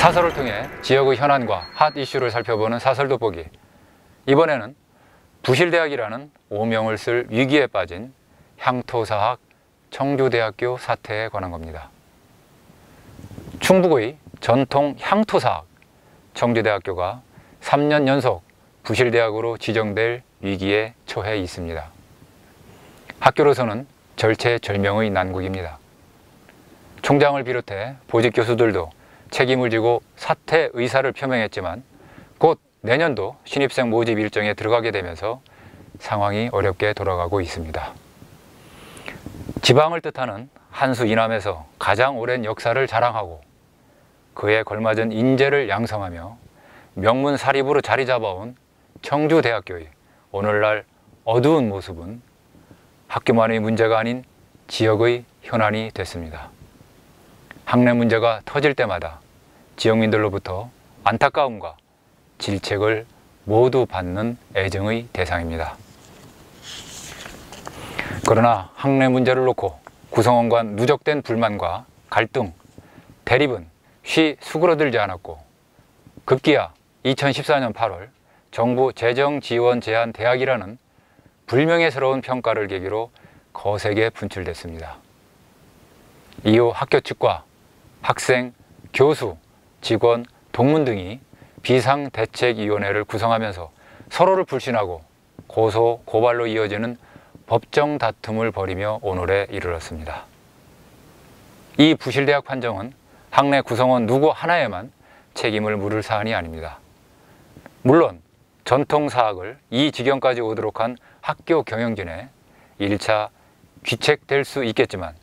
사설을 통해 지역의 현안과 핫 이슈를 살펴보는 사설 돋보기. 이번에는 부실대학이라는 오명을 쓸 위기에 빠진 향토사학 청주대학교 사태에 관한 겁니다. 충북의 전통 향토사학 청주대학교가 3년 연속 부실대학으로 지정될 위기에 처해 있습니다. 학교로서는 절체절명의 난국입니다. 총장을 비롯해 보직 교수들도 책임을 지고 사퇴 의사를 표명했지만 곧 내년도 신입생 모집 일정에 들어가게 되면서 상황이 어렵게 돌아가고 있습니다. 지방을 뜻하는 한수 이남에서 가장 오랜 역사를 자랑하고 그에 걸맞은 인재를 양성하며 명문 사립으로 자리 잡아온 청주대학교의 오늘날 어두운 모습은 학교만의 문제가 아닌 지역의 현안이 됐습니다. 학내 문제가 터질 때마다 지역민들로부터 안타까움과 질책을 모두 받는 애정의 대상입니다. 그러나 학내 문제를 놓고 구성원 간 누적된 불만과 갈등, 대립은 쉬 수그러들지 않았고 급기야 2014년 8월 정부 재정 지원 제한 대학이라는 불명예스러운 평가를 계기로 거세게 분출됐습니다. 이후 학교 측과 학생, 교수, 직원, 동문 등이 비상대책위원회를 구성하면서 서로를 불신하고 고소, 고발로 이어지는 법정 다툼을 벌이며 오늘에 이르렀습니다. 이 부실대학 판정은 학내 구성원 누구 하나에만 책임을 물을 사안이 아닙니다. 물론 전통사학을 이 지경까지 오도록 한 학교 경영진에 1차 귀책될 수 있겠지만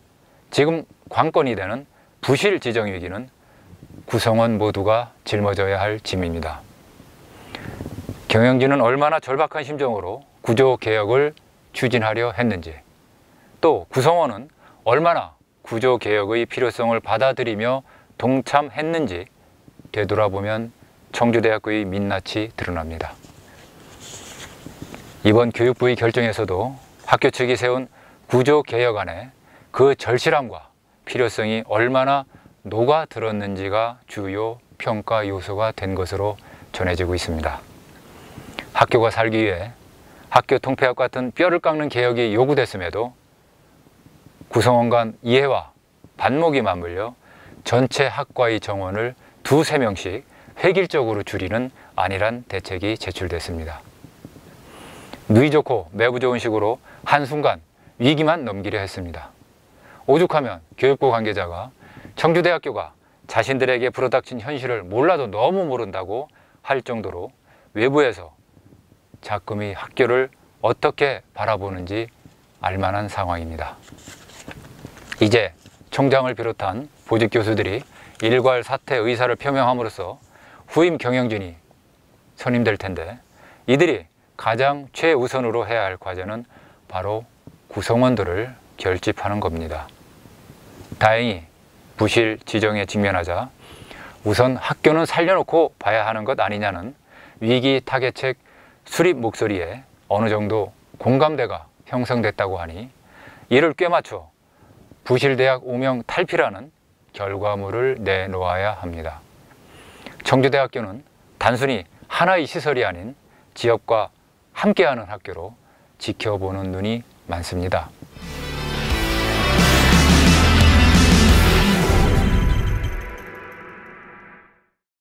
지금 관건이 되는 부실 지정 위기는 구성원 모두가 짊어져야 할 짐입니다. 경영진은 얼마나 절박한 심정으로 구조개혁을 추진하려 했는지, 또 구성원은 얼마나 구조개혁의 필요성을 받아들이며 동참했는지 되돌아보면 청주대학교의 민낯이 드러납니다. 이번 교육부의 결정에서도 학교 측이 세운 구조개혁안에 그 절실함과 필요성이 얼마나 녹아들었는지가 주요 평가 요소가 된 것으로 전해지고 있습니다. 학교가 살기 위해 학교 통폐합 같은 뼈를 깎는 개혁이 요구됐음에도 구성원 간 이해와 반목이 맞물려 전체 학과의 정원을 2~3명씩 획일적으로 줄이는 안일한 대책이 제출됐습니다. 누이 좋고 매부 좋은 식으로 한순간 위기만 넘기려 했습니다. 오죽하면 교육부 관계자가 청주대학교가 자신들에게 불어닥친 현실을 몰라도 너무 모른다고 할 정도로 외부에서 자꾸미 학교를 어떻게 바라보는지 알만한 상황입니다. 이제 총장을 비롯한 보직 교수들이 일괄 사퇴 의사를 표명함으로써 후임 경영진이 선임될 텐데 이들이 가장 최우선으로 해야 할 과제는 바로 구성원들을 결집하는 겁니다. 다행히 부실 지정에 직면하자 우선 학교는 살려놓고 봐야 하는 것 아니냐는 위기 타개책 수립 목소리에 어느 정도 공감대가 형성됐다고 하니 이를 꿰맞춰 부실대학 오명 탈피라는 결과물을 내놓아야 합니다. 청주대학교는 단순히 하나의 시설이 아닌 지역과 함께하는 학교로 지켜보는 눈이 많습니다.